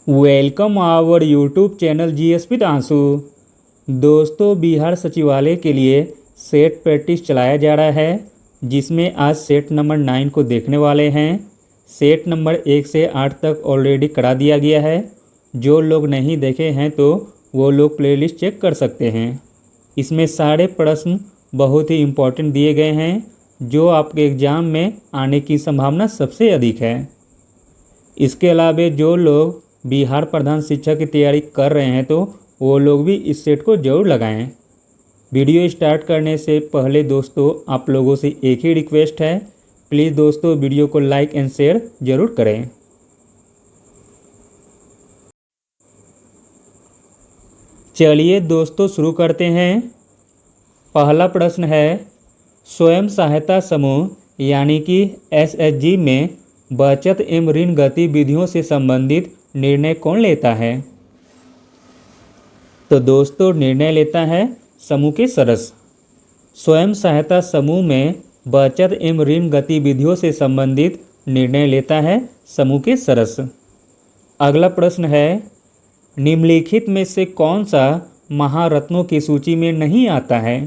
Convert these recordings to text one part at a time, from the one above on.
Welcome our YouTube channel GS with Aansu. दोस्तों, बिहार सचिवालय के लिए सेट प्रैक्टिस चलाया जा रहा है, जिसमें आज सेट नंबर 9 को देखने वाले हैं। सेट नंबर 1 से 8 तक ऑलरेडी करा दिया गया है। जो लोग नहीं देखे हैं तो वो लोग प्लेलिस्ट चेक कर सकते हैं। इसमें सारे प्रश्न बहुत ही इम्पोर्टेंट दिए गए हैं, जो आपके एग्ज़ाम में आने की संभावना सबसे अधिक है। इसके अलावा जो लोग बिहार प्रधान शिक्षक की तैयारी कर रहे हैं तो वो लोग भी इस सेट को ज़रूर लगाएं। वीडियो स्टार्ट करने से पहले दोस्तों, आप लोगों से एक ही रिक्वेस्ट है, प्लीज़ दोस्तों वीडियो को लाइक एंड शेयर ज़रूर करें। चलिए दोस्तों शुरू करते हैं। पहला प्रश्न है, स्वयं सहायता समूह यानी कि एसएचजी में बचत एवं ऋण गतिविधियों से संबंधित निर्णय कौन लेता है? तो दोस्तों निर्णय लेता है समूह के सदस्य। स्वयं सहायता समूह में बचत एवं ऋण गतिविधियों से संबंधित निर्णय लेता है समूह के सदस्य। अगला प्रश्न है, निम्नलिखित में से कौन सा महारत्नों की सूची में नहीं आता है?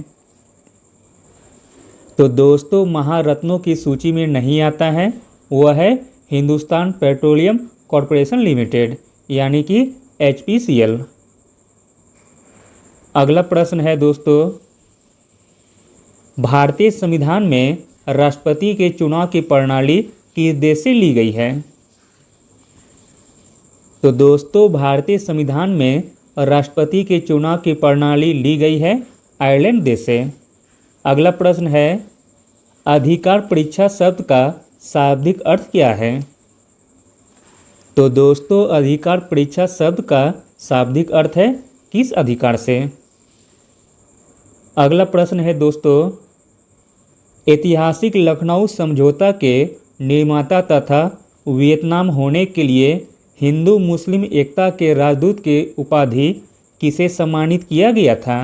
तो दोस्तों महारत्नों की सूची में नहीं आता है वह है हिंदुस्तान पेट्रोलियम कॉरपोरेशन लिमिटेड यानी कि HPCL। अगला प्रश्न है दोस्तों, भारतीय संविधान में राष्ट्रपति के चुनाव की प्रणाली किस देश से ली गई है? तो दोस्तों भारतीय संविधान में राष्ट्रपति के चुनाव की प्रणाली ली गई है आयरलैंड देश से। अगला प्रश्न है, अधिकार परीक्षा शब्द का शाब्दिक अर्थ क्या है? तो दोस्तों अधिकार परीक्षा शब्द का शाब्दिक अर्थ है किस अधिकार से। अगला प्रश्न है दोस्तों, ऐतिहासिक लखनऊ समझौता के निर्माता तथा वियतनाम होने के लिए हिंदू मुस्लिम एकता के राजदूत के उपाधि किसे सम्मानित किया गया था?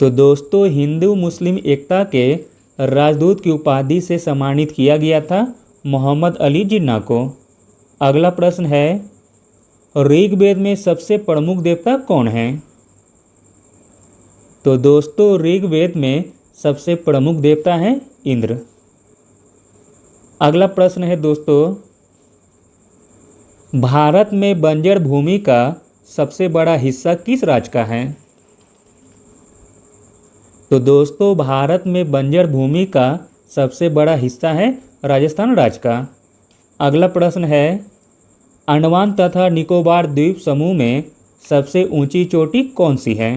तो दोस्तों हिंदू मुस्लिम एकता के राजदूत की उपाधि से सम्मानित किया गया था मोहम्मद अली जिन्ना को। अगला प्रश्न है, ऋग्वेद में सबसे प्रमुख देवता कौन है? तो दोस्तों ऋग्वेद में सबसे प्रमुख देवता है इंद्र। अगला प्रश्न है दोस्तों, भारत में बंजर भूमि का सबसे बड़ा हिस्सा किस राज्य का है? तो दोस्तों भारत में बंजर भूमि का सबसे बड़ा हिस्सा है राजस्थान राज्य का। अगला प्रश्न है, अंडमान तथा निकोबार द्वीप समूह में सबसे ऊंची चोटी कौन सी है?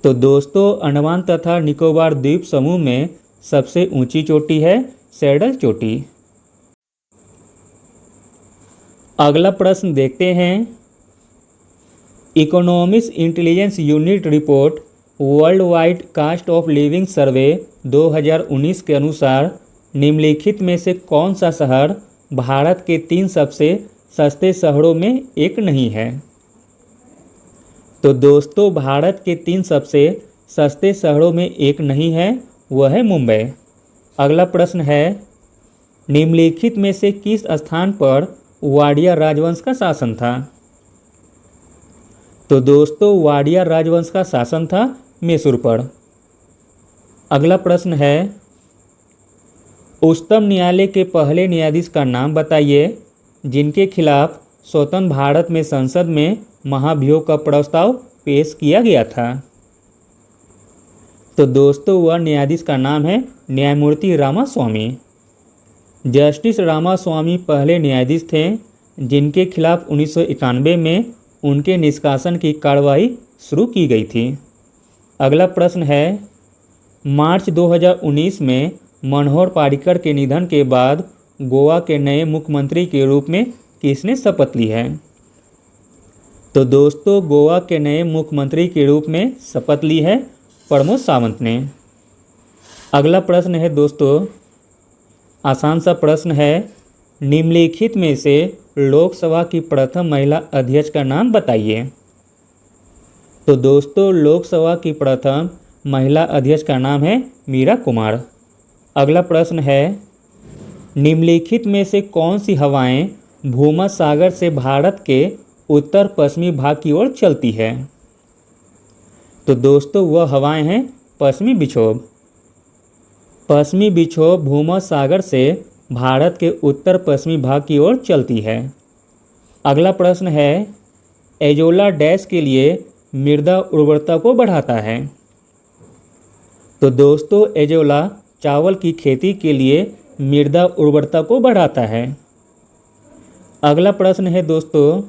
तो दोस्तों अंडमान तथा निकोबार द्वीप समूह में सबसे ऊंची चोटी है सैडल चोटी। अगला प्रश्न देखते हैं, economics intelligence unit report world wide cost of living survey 2019 के अनुसार निम्नलिखित में से कौन सा शहर भारत के 3 सबसे सस्ते शहरों में एक नहीं है? तो दोस्तों भारत के 3 सबसे सस्ते शहरों में एक नहीं है वह है मुंबई। अगला प्रश्न है, निम्नलिखित में से किस स्थान पर वाडिया राजवंश का शासन था? तो दोस्तों वाडिया राजवंश का शासन था मैसूर पर। अगला प्रश्न है, उच्चतम न्यायालय के पहले न्यायाधीश का नाम बताइए जिनके खिलाफ स्वतंत्र भारत में संसद में महाभियोग का प्रस्ताव पेश किया गया था। तो दोस्तों वह न्यायाधीश का नाम है न्यायमूर्ति रामास्वामी। जस्टिस रामास्वामी पहले न्यायाधीश थे जिनके खिलाफ 1991 में उनके निष्कासन की कार्रवाई शुरू की गई थी। अगला प्रश्न है, मार्च 2019 में मनोहर पर्रिकर के निधन के बाद गोवा के नए मुख्यमंत्री के रूप में किसने शपथ ली है? तो दोस्तों गोवा के नए मुख्यमंत्री के रूप में शपथ ली है प्रमोद सावंत ने। अगला प्रश्न है दोस्तों, आसान सा प्रश्न है, निम्नलिखित में से लोकसभा की प्रथम महिला अध्यक्ष का नाम बताइए। तो दोस्तों लोकसभा की प्रथम महिला अध्यक्ष का नाम है मीरा कुमार। अगला प्रश्न है, निम्नलिखित में से कौन सी हवाएं भूमध्य सागर से भारत के उत्तर पश्चिमी भाग की ओर चलती है? तो दोस्तों वह हवाएं हैं पश्चिमी विक्षोभ। पश्चिमी विक्षोभ भूमध्य सागर से भारत के उत्तर पश्चिमी भाग की ओर चलती है। अगला प्रश्न है, एजोला डैश के लिए मृदा उर्वरता को बढ़ाता है? तो दोस्तों एजोला चावल की खेती के लिए मृदा उर्वरता को बढ़ाता है। अगला प्रश्न है दोस्तों,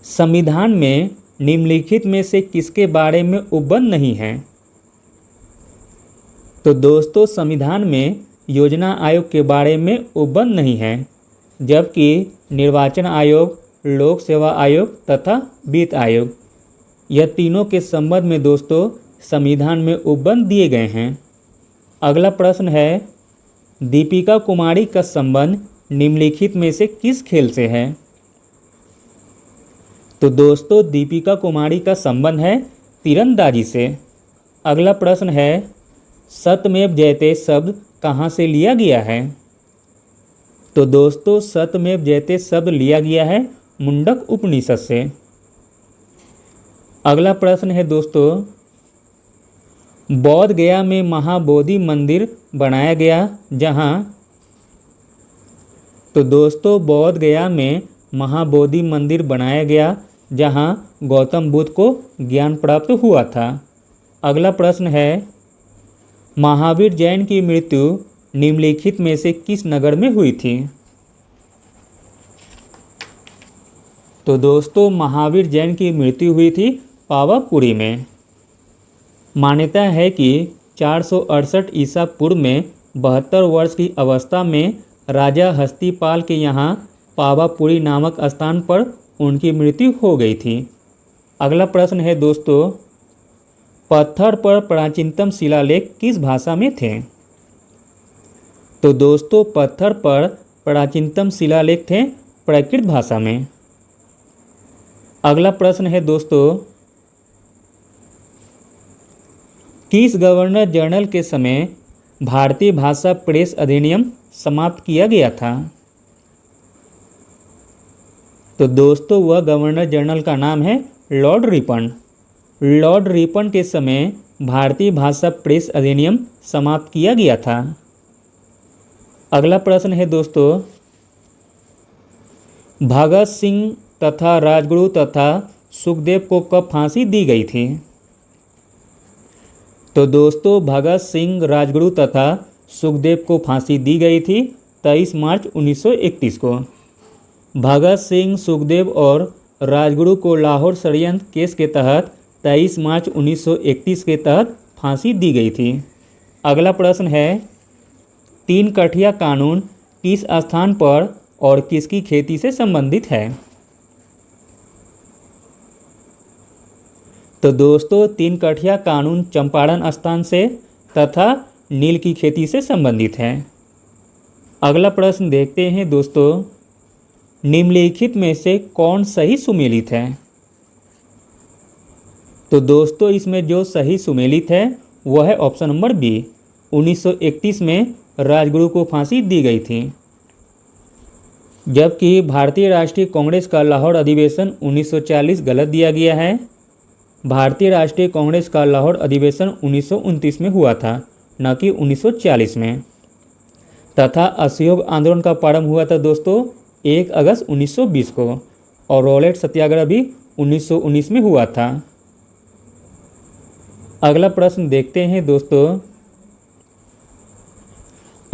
संविधान में निम्नलिखित में से किसके बारे में उपबंध नहीं है? तो दोस्तों संविधान में योजना आयोग के बारे में उपबंध नहीं है, जबकि निर्वाचन आयोग, लोक सेवा आयोग तथा वित्त आयोग, यह तीनों के संबंध में दोस्तों संविधान में उपबंध दिए गए हैं। अगला प्रश्न है, दीपिका कुमारी का संबंध निम्नलिखित में से किस खेल से है? तो दोस्तों दीपिका कुमारी का संबंध है तीरंदाजी से। अगला प्रश्न है, सत्यमेव जयते शब्द कहाँ से लिया गया है? तो दोस्तों सत्यमेव जयते शब्द लिया गया है मुंडक उपनिषद से। अगला प्रश्न है दोस्तों, बोध गया में महाबोधि मंदिर बनाया गया जहाँ? तो दोस्तों बोध गया में महाबोधि मंदिर बनाया गया जहाँ गौतम बुद्ध को ज्ञान प्राप्त हुआ था। अगला प्रश्न है, महावीर जैन की मृत्यु निम्नलिखित में से किस नगर में हुई थी? तो दोस्तों महावीर जैन की मृत्यु हुई थी पावापुरी में। मान्यता है कि 468 ईसा पूर्व में 72 वर्ष की अवस्था में राजा हस्तिपाल के यहाँ पावापुरी नामक स्थान पर उनकी मृत्यु हो गई थी। अगला प्रश्न है दोस्तों, पत्थर पर प्राचीनतम शिलालेख किस भाषा में थे? तो दोस्तों पत्थर पर प्राचीनतम शिलालेख थे प्राकृत भाषा में। अगला प्रश्न है दोस्तों, किस गवर्नर जनरल के समय भारतीय भाषा प्रेस अधिनियम समाप्त किया गया था? तो दोस्तों वह गवर्नर जनरल का नाम है लॉर्ड रिपन। लॉर्ड रिपन के समय भारतीय भाषा प्रेस अधिनियम समाप्त किया गया था। अगला प्रश्न है दोस्तों, भगत सिंह तथा राजगुरु तथा सुखदेव को कब फांसी दी गई थी? तो दोस्तों भगत सिंह, राजगुरु तथा सुखदेव को फांसी दी गई थी 23 मार्च 1931 को। भगत सिंह, सुखदेव और राजगुरु को लाहौर षड्यंत्र केस के तहत 23 मार्च 1931 के तहत फांसी दी गई थी। अगला प्रश्न है, 3 कठिया कानून किस स्थान पर और किसकी खेती से संबंधित है? तो दोस्तों 3 कठिया कानून चंपारण स्थान से तथा नील की खेती से संबंधित है। अगला प्रश्न देखते हैं दोस्तों, निम्नलिखित में से कौन सही सुमेलित है? तो दोस्तों इसमें जो सही सुमेलित है वह है ऑप्शन नंबर बी। 1931 में राजगुरु को फांसी दी गई थी, जबकि भारतीय राष्ट्रीय कांग्रेस का लाहौर अधिवेशन 1940 गलत दिया गया है। भारतीय राष्ट्रीय कांग्रेस का लाहौर अधिवेशन 1929 में हुआ था, न कि 1940 में। तथा असहयोग आंदोलन का प्रारंभ हुआ था दोस्तों 1 अगस्त 1920 को, और रॉलेट सत्याग्रह भी 1919 में हुआ था। अगला प्रश्न देखते हैं दोस्तों,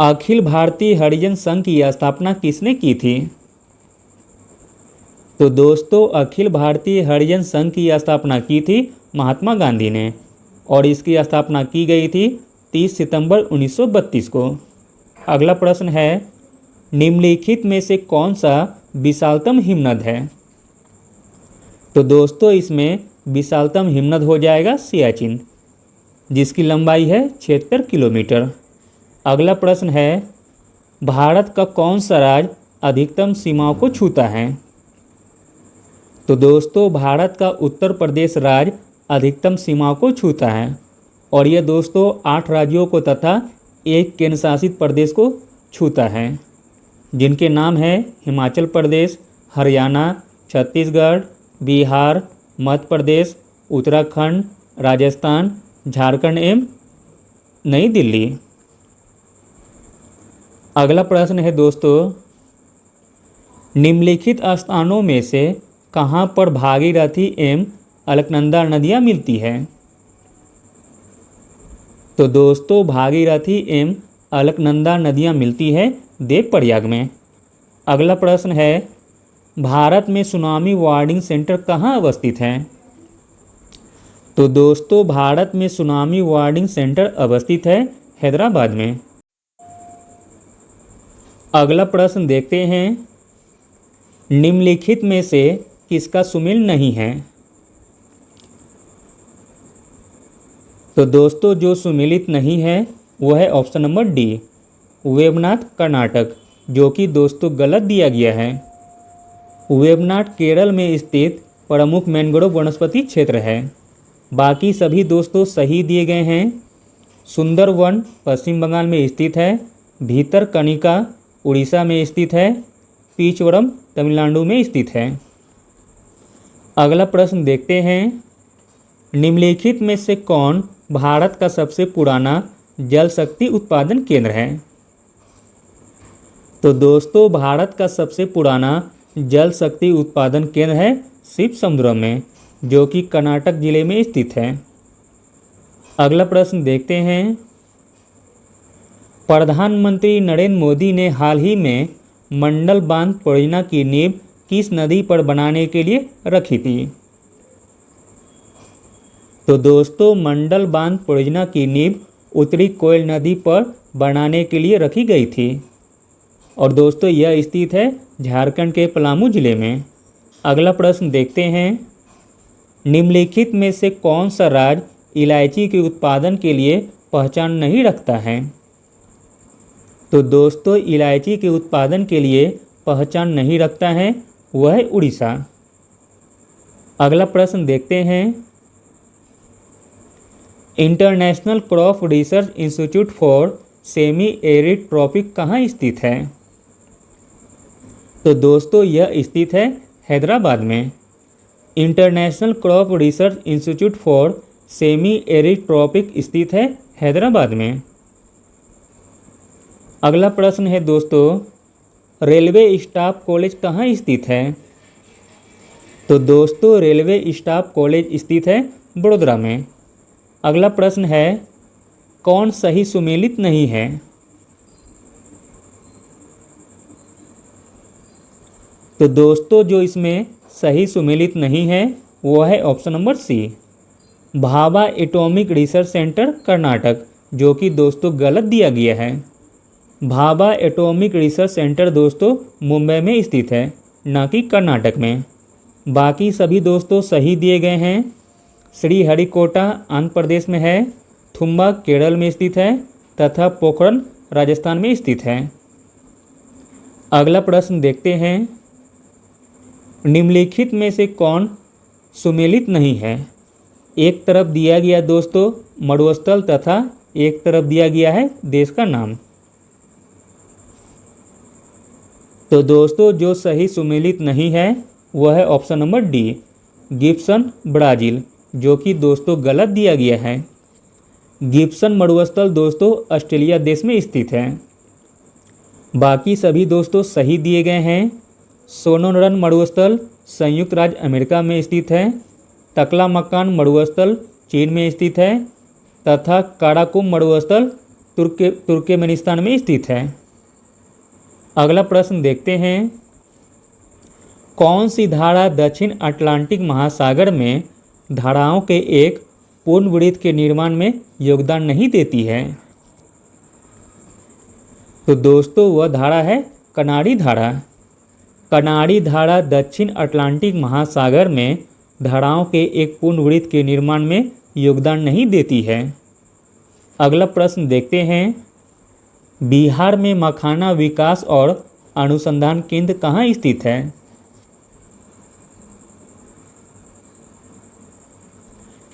अखिल भारतीय हरिजन संघ की स्थापना किसने की थी? तो दोस्तों अखिल भारतीय हरिजन संघ की स्थापना की थी महात्मा गांधी ने, और इसकी स्थापना की गई थी 30 सितंबर 1932 को। अगला प्रश्न है, निम्नलिखित में से कौन सा विशालतम हिमनद है? तो दोस्तों इसमें विशालतम हिमनद हो जाएगा सियाचिन, जिसकी लंबाई है 76 किलोमीटर। अगला प्रश्न है, भारत का कौन सा राज्य अधिकतम सीमाओं को छूता है? तो दोस्तों भारत का उत्तर प्रदेश राज्य अधिकतम सीमाओं को छूता है, और यह दोस्तों 8 राज्यों को तथा 1 केंद्र शासित प्रदेश को छूता है, जिनके नाम है हिमाचल प्रदेश, हरियाणा, छत्तीसगढ़, बिहार, मध्य प्रदेश, उत्तराखंड, राजस्थान, झारखंड एवं नई दिल्ली। अगला प्रश्न है दोस्तों, निम्नलिखित स्थानों में से कहाँ पर भागीरथी एवं अलकनंदा नदियाँ मिलती है? तो दोस्तों भागीरथी एवं अलकनंदा नदियाँ मिलती है देवप्रयाग में। अगला प्रश्न है, भारत में सुनामी वार्निंग सेंटर कहाँ अवस्थित है? तो दोस्तों भारत में सुनामी वार्निंग सेंटर अवस्थित है हैदराबाद में। अगला प्रश्न देखते हैं, निम्नलिखित में से किसका सुमेल नहीं है? तो दोस्तों जो सुमेलित नहीं है वह है ऑप्शन नंबर डी, वेवनाथ कर्नाटक, जो कि दोस्तों गलत दिया गया है। वेवनाथ केरल में स्थित प्रमुख मैंग्रोव वनस्पति क्षेत्र है। बाकी सभी दोस्तों सही दिए गए हैं। सुंदरवन पश्चिम बंगाल में स्थित है, भीतरकनिका उड़ीसा में स्थित है, पीचवरम तमिलनाडु में स्थित है। अगला प्रश्न देखते हैं, निम्नलिखित में से कौन भारत का सबसे पुराना जल शक्ति उत्पादन केंद्र है? तो दोस्तों भारत का सबसे पुराना जल शक्ति उत्पादन केंद्र है शिवसमुद्रम में, जो कि कर्नाटक जिले में स्थित है। अगला प्रश्न देखते हैं, प्रधानमंत्री नरेंद्र मोदी ने हाल ही में मंडल बांध परियोजना की नींव किस नदी पर बनाने के लिए रखी थी? तो दोस्तों मंडल बांध परियोजना की नींव उत्तरी कोयल नदी पर बनाने के लिए रखी गई थी और दोस्तों यह स्थित है झारखंड के पलामू जिले में। अगला प्रश्न देखते हैं, निम्नलिखित में से कौन सा राज्य इलायची के उत्पादन के लिए पहचान नहीं रखता है? तो दोस्तों इलायची के उत्पादन के लिए पहचान नहीं रखता है वह है उड़ीसा। अगला प्रश्न देखते हैं, international crop research institute for semi arid tropic कहाँ स्थित है? तो दोस्तों यह स्थित है हैदराबाद में। International crop research institute for semi arid tropic स्थित है हैदराबाद में। अगला प्रश्न है दोस्तों, रेलवे स्टाफ कॉलेज कहाँ स्थित है? तो दोस्तों रेलवे स्टाफ कॉलेज स्थित है बड़ोदरा में। अगला प्रश्न है, कौन सही सुमेलित नहीं है? तो दोस्तों जो इसमें सही सुमेलित नहीं है वो है option number C, Bhabha atomic research centre Karnataka, जो कि दोस्तों गलत दिया गया है। भाभा एटॉमिक रिसर्च सेंटर दोस्तों मुंबई में स्थित है, न कि कर्नाटक में। बाकी सभी दोस्तों सही दिए गए हैं। श्रीहरिकोटा आंध्र प्रदेश में है, थुम्बा केरल में स्थित है तथा पोखरन राजस्थान में स्थित है। अगला प्रश्न देखते हैं, निम्नलिखित में से कौन सुमेलित नहीं है? एक तरफ दिया गया दोस्तों मरुस्थल तथा एक तरफ दिया गया है देश का नाम। तो दोस्तों जो सही सुमेलित नहीं है वह है option number D, Gibson Brazil, जो कि दोस्तों गलत दिया गया है। गिब्सन मरुस्थल दोस्तों ऑस्ट्रेलिया देश में स्थित है। बाकी सभी दोस्तों सही दिए गए हैं। सोनोरन मरुस्थल संयुक्त राज्य अमेरिका में स्थित है, तकलामकान मरुस्थल चीन में स्थित है तथा काराकुम मरुस्थल तुर्कमेनिस्तान में स्थित है। अगला प्रश्न देखते हैं, कौन सी धारा दक्षिण अटलांटिक महासागर में धाराओं के एक पूर्ण वृत्त के निर्माण में योगदान नहीं देती है? तो दोस्तों वह धारा है कनाडी धारा। कनाडी धारा दक्षिण अटलांटिक महासागर में धाराओं के एक पूर्ण वृत्त के निर्माण में योगदान नहीं देती है। अगला प्रश्न देखते हैं, बिहार में मखाना विकास और अनुसंधान केंद्र कहाँ स्थित है?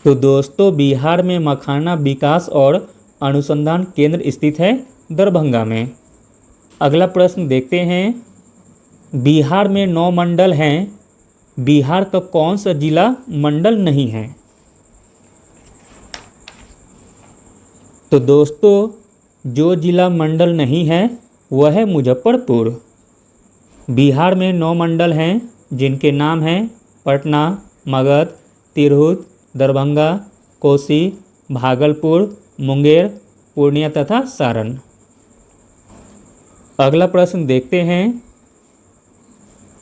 तो दोस्तों बिहार में मखाना विकास और अनुसंधान केंद्र स्थित है दरभंगा में। अगला प्रश्न देखते हैं, बिहार में 9 मंडल हैं, बिहार का कौन सा जिला मंडल नहीं है? तो दोस्तों जो जिला मंडल नहीं है वह है मुजफ्फरपुर। बिहार में 9 मंडल हैं जिनके नाम हैं पटना, मगध, तिरहुत, दरभंगा, कोसी, भागलपुर, मुंगेर, पूर्णिया तथा सारण। अगला प्रश्न देखते हैं,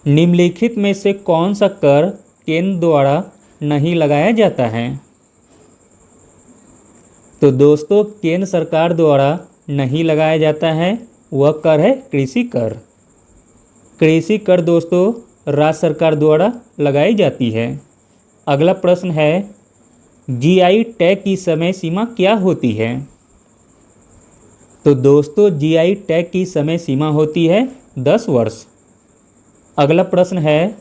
निम्नलिखित में से कौन सा कर केंद्र द्वारा नहीं लगाया जाता है? तो दोस्तों केंद्र सरकार द्वारा नहीं लगाया जाता है वह कर है कृषि कर। कृषि कर दोस्तों राज्य सरकार द्वारा लगाई जाती है। अगला प्रश्न है, जीआई टैग की समय सीमा क्या होती है? तो दोस्तों जीआई टैग की समय सीमा होती है 10 वर्ष। अगला प्रश्न है,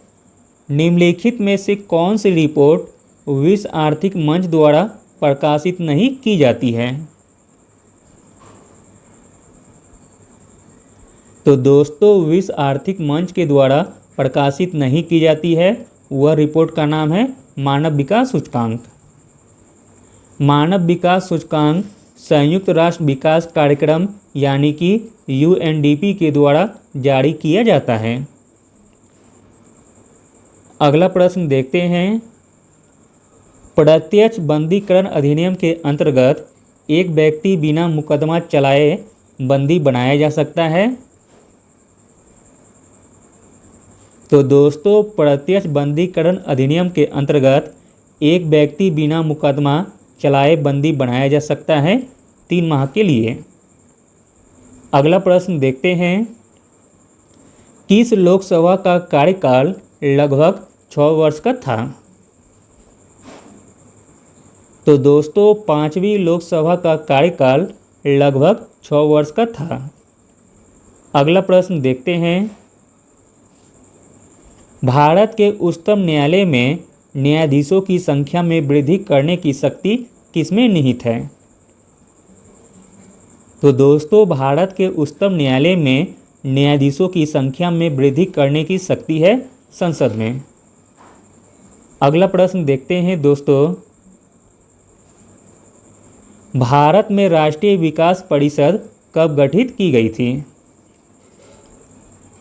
निम्नलिखित में से कौन सी रिपोर्ट विश्व आर्थिक मंच द्वारा प्रकाशित नहीं की जाती है? तो दोस्तों विश्व आर्थिक मंच के द्वारा प्रकाशित नहीं की जाती है वह रिपोर्ट का नाम है मानव विकास सूचकांक। मानव विकास सूचकांक संयुक्त राष्ट्र विकास कार्यक्रम यानी कि यूएनडीपी के द्वारा जारी किया जाता है। अगला प्रश्न देखते हैं, प्रत्यक्ष बंदीकरण अधिनियम के अंतर्गत एक व्यक्ति बिना मुकदमा चलाए बंदी बनाया जा सकता है? तो दोस्तों प्रत्यक्ष बंदीकरण अधिनियम के अंतर्गत एक व्यक्ति बिना मुकदमा चलाए बंदी बनाया जा सकता है 3 माह के लिए। अगला प्रश्न देखते हैं, किस लोकसभा का कार्यकाल लगभग 6 वर्ष का था? तो दोस्तों 5वीं लोकसभा का कार्यकाल लगभग 6 वर्ष का था। अगला प्रश्न देखते हैं, भारत के उच्चतम न्यायालय में न्यायाधीशों की संख्या में वृद्धि करने की शक्ति किसमें निहित है? तो दोस्तों भारत के उच्चतम न्यायालय में न्यायाधीशों की संख्या में वृद्धि करने की शक्ति है संसद में। अगला प्रश्न देखते हैं दोस्तों, भारत में राष्ट्रीय विकास परिषद कब गठित की गई थी?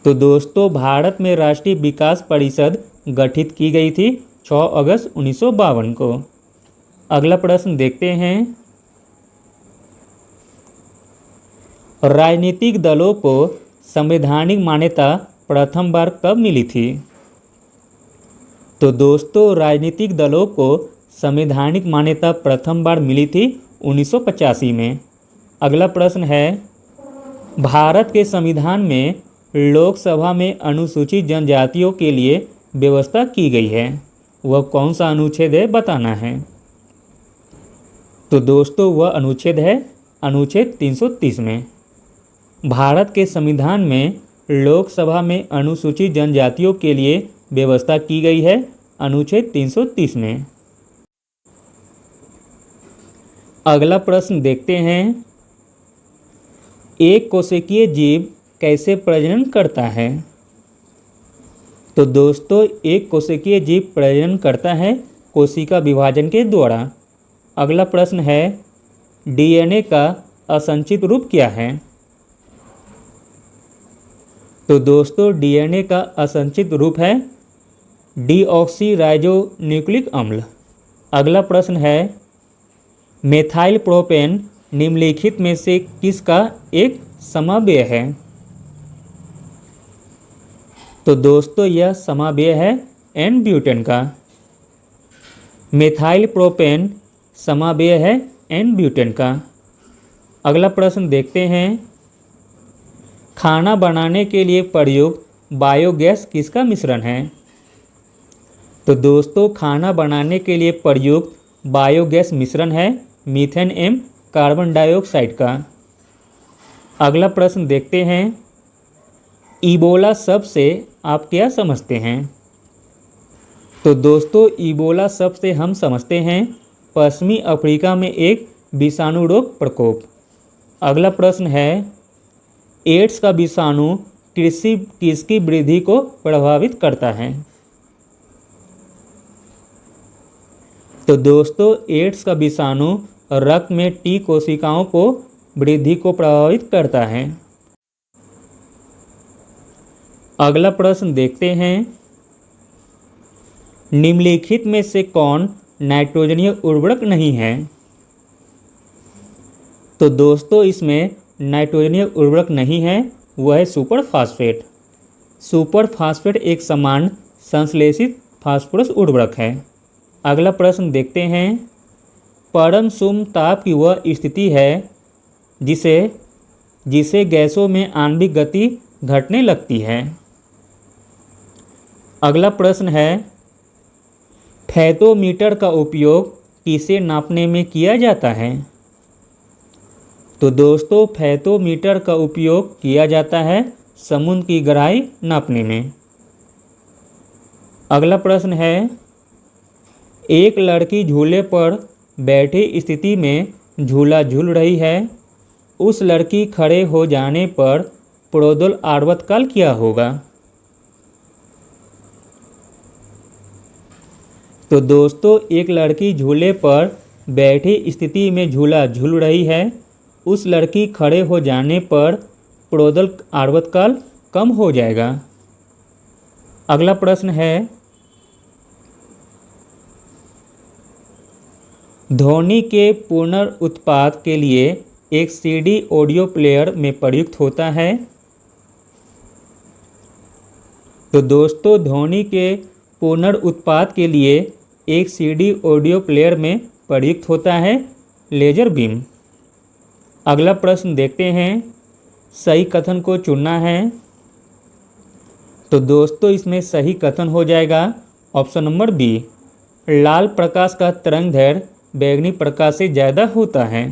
तो दोस्तों भारत में राष्ट्रीय विकास परिषद गठित की गई थी 6 अगस्त 1952 को। अगला प्रश्न देखते हैं, राजनीतिक दलों को संवैधानिक मान्यता प्रथम बार कब मिली थी? तो दोस्तों राजनीतिक दलों को संवैधानिक मान्यता प्रथम बार मिली थी 1985 में। अगला प्रश्न है, भारत के संविधान में लोकसभा में अनुसूचित जनजातियों के लिए व्यवस्था की गई है वह कौन सा अनुच्छेद है बताना है? तो दोस्तों वह अनुच्छेद है अनुच्छेद 330 में। भारत के संविधान में लोकसभा में अनुसूचित जनजातियों के लिए व्यवस्था की गई है अनुच्छेद 330 में। अगला प्रश्न देखते हैं, एक कोशिकीय जीव कैसे प्रजनन करता है? तो दोस्तों एक कोशिकीय जीव प्रजनन करता है कोशिका विभाजन के द्वारा। अगला प्रश्न है, डीएनए का असंचित रूप क्या है? तो दोस्तों डीएनए का असंचित रूप है डीऑक्सीराइबोन्यूक्लिक अम्ल। अगला प्रश्न है, मेथाइल प्रोपेन निम्नलिखित में से किसका एक समाव्यय है? तो दोस्तों यह समाव्यय है एन ब्यूटेन का। मेथाइल प्रोपेन समाव्यय है एन ब्यूटेन का। अगला प्रश्न देखते हैं, खाना बनाने के लिए प्रयुक्त बायोगैस किसका मिश्रण है? तो दोस्तों खाना बनाने के लिए प्रयुक्त बायोगैस मिश्रण है मीथेन एवं कार्बन डाइऑक्साइड का। अगला प्रश्न देखते हैं, इबोला शब्द से आप क्या समझते हैं? तो दोस्तों इबोला शब्द से हम समझते हैं पश्चिमी अफ्रीका में एक विषाणु रोग प्रकोप। अगला प्रश्न है, एड्स का विषाणु किसकी वृद्धि को प्रभावित करता है? तो दोस्तों एड्स का विषाणु रक्त में टी कोशिकाओं को वृद्धि को प्रभावित करता है। अगला प्रश्न देखते हैं, निम्नलिखित में से कौन नाइट्रोजनीय उर्वरक नहीं है? तो दोस्तों इसमें नाइट्रोजनीय उर्वरक नहीं है, वह है सुपर फास्फेट। सुपर फास्फेट एक समान संश्लेषित फास्फोरस उर्वरक है। अगला प्रश्न देखते हैं, परम सुम ताप की वह स्थिति है जिसे गैसों में आणविक गति घटने लगती है। अगला प्रश्न है, फैथोमीटर का उपयोग किसे नापने में किया जाता है? तो दोस्तों फैथोमीटर का उपयोग किया जाता है समुद्र की गहराई नापने में। अगला प्रश्न है, एक लड़की झूले पर बैठी स्थिति में झूला झूल रही है, उस लड़की खड़े हो जाने पर प्रोद्दोल आवर्तकाल क्या होगा? तो दोस्तों एक लड़की झूले पर बैठी स्थिति में झूला झूल रही है, उस लड़की खड़े हो जाने पर प्रोद्दोल आवर्तकाल कम हो जाएगा। अगला प्रश्न है, ध्वनि के पुनरुत्पाद के लिए एक सीडी ऑडियो प्लेयर में प्रयुक्त होता है। तो दोस्तों ध्वनि के पुनरुत्पाद के लिए एक सीडी ऑडियो प्लेयर में प्रयुक्त होता है लेजर बीम। अगला प्रश्न देखते हैं, सही कथन को चुनना है। तो दोस्तों इसमें सही कथन हो जाएगा ऑप्शन नंबर बी, लाल प्रकाश का तरंगदैर्घ्य बैंगनी प्रकाश से ज़्यादा होता है।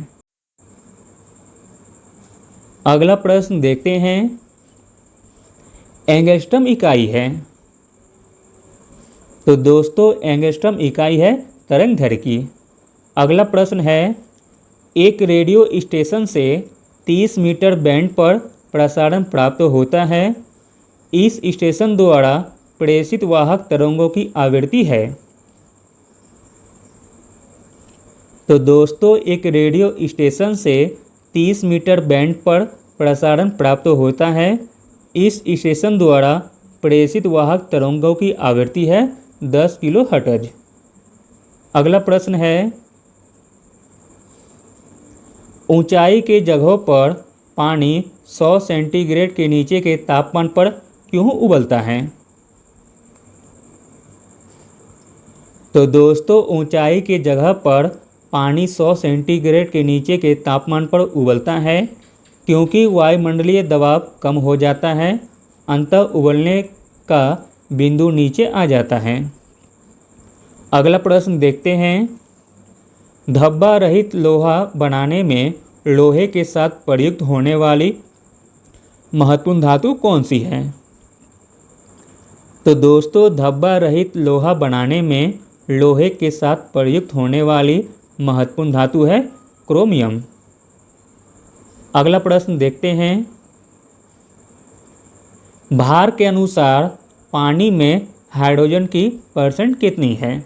अगला प्रश्न देखते हैं, एंगस्ट्रम इकाई है। तो दोस्तों एंगस्ट्रम इकाई है तरंगदैर्घ्य की। अगला प्रश्न है, एक रेडियो स्टेशन से 30 मीटर बैंड पर प्रसारण प्राप्त होता है, इस स्टेशन द्वारा प्रेषित वाहक तरंगों की आवृत्ति है। तो दोस्तों एक रेडियो स्टेशन से 30 मीटर बैंड पर प्रसारण प्राप्त होता है, इस स्टेशन द्वारा प्रेषित वाहक तरंगों की आवृत्ति है 10 किलोहर्ट्ज। अगला प्रश्न है, ऊंचाई के जगहों पर पानी 100 सेंटीग्रेड के नीचे के तापमान पर क्यों उबलता है? तो दोस्तों ऊंचाई के जगह पर पानी 100 सेंटीग्रेड के नीचे के तापमान पर उबलता है क्योंकि वायुमंडलीय दबाव कम हो जाता है, अंततः उबलने का बिंदु नीचे आ जाता है। अगला प्रश्न देखते हैं, धब्बा रहित लोहा बनाने में लोहे के साथ प्रयुक्त होने वाली महत्वपूर्ण धातु कौन सी है? तो दोस्तों धब्बा रहित लोहा बनाने में लोहे के साथ प्रयुक्त होने वाली महत्वपूर्ण धातु है क्रोमियम। अगला प्रश्न देखते हैं, भार के अनुसार पानी में हाइड्रोजन की परसेंट कितनी है?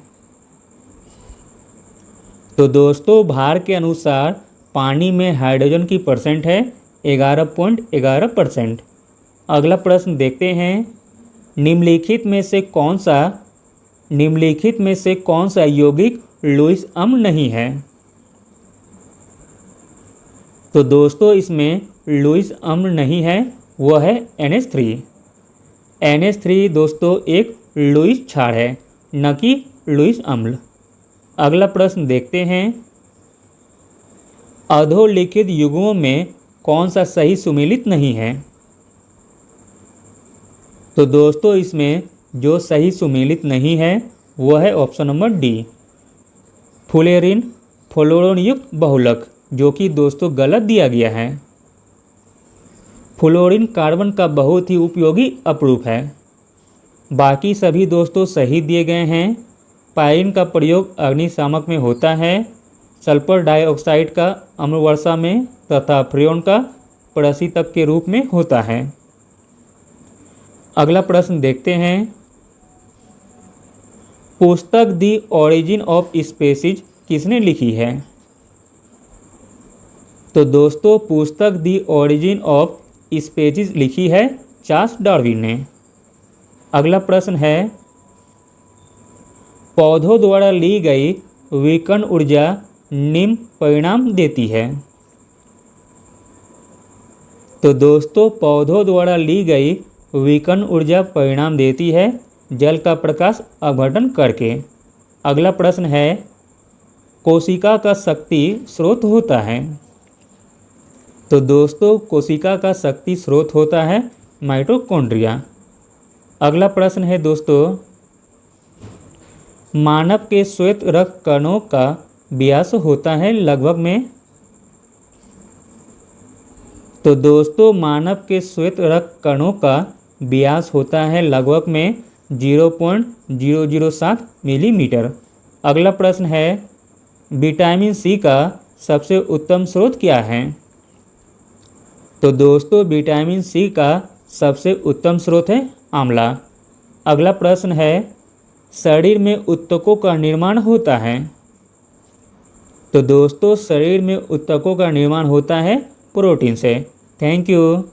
तो दोस्तों भार के अनुसार पानी में हाइड्रोजन की परसेंट है 11.11%। अगला प्रश्न देखते हैं, निम्नलिखित में से कौन सा यौगिक लुईस अम्ल नहीं है? तो दोस्तों इसमें लुईस अम्ल नहीं है, वह है NH3। NH3 दोस्तों एक लुईस क्षार है, न कि लुईस अम्ल। अगला प्रश्न देखते हैं, अधोलिखित युग्मों में कौन सा सही सुमेलित नहीं है? तो दोस्तों इसमें जो सही सुमेलित नहीं है वह है ऑप्शन नंबर डी, फ्लोरीन फ्लोरोन युक्त बहुलक, जो कि दोस्तों गलत दिया गया है। फ्लोरीन कार्बन का बहुत ही उपयोगी अपरूप है। बाकी सभी दोस्तों सही दिए गए हैं। पायरीन का प्रयोग अग्निशामक में होता है, सल्फर डाइऑक्साइड का अम्ल वर्षा में तथा फ्रेयॉन का प्रशीतक के रूप में होता है। अगला प्रश्न देखते हैं। पुस्तक द ओरिजिन ऑफ स्पीशीज किसने लिखी है? तो दोस्तों पुस्तक द ओरिजिन ऑफ स्पीशीज लिखी है चार्ल्स डार्विन ने। अगला प्रश्न है। पौधों द्वारा ली गई विकर्ण ऊर्जा निम्न परिणाम देती है। तो दोस्तों पौधों द्वारा ली गई विकर्ण ऊर्जा परिणाम देती है जल का प्रकाश अपघटन करके। अगला प्रश्न है। कोशिका का शक्ति स्रोत होता है। तो दोस्तों कोशिका का शक्ति स्रोत होता है माइटोकॉन्ड्रिया। अगला प्रश्न है दोस्तों। मानव के श्वेत रक्त कणों का व्यास होता है लगभग में। तो दोस्तों मानव के श्वेत रक्त कणों का व्यास होता है लगभग में 0.007 मिलीमीटर। अगला प्रश्न है। विटामिन सी का सबसे उत्तम स्रोत क्या है? तो दोस्तों विटामिन सी का सबसे उत्तम स्रोत है आंवला। अगला प्रश्न है। शरीर में ऊतकों का निर्माण होता है। तो दोस्तों शरीर में ऊतकों का निर्माण होता है प्रोटीन से। Thank you.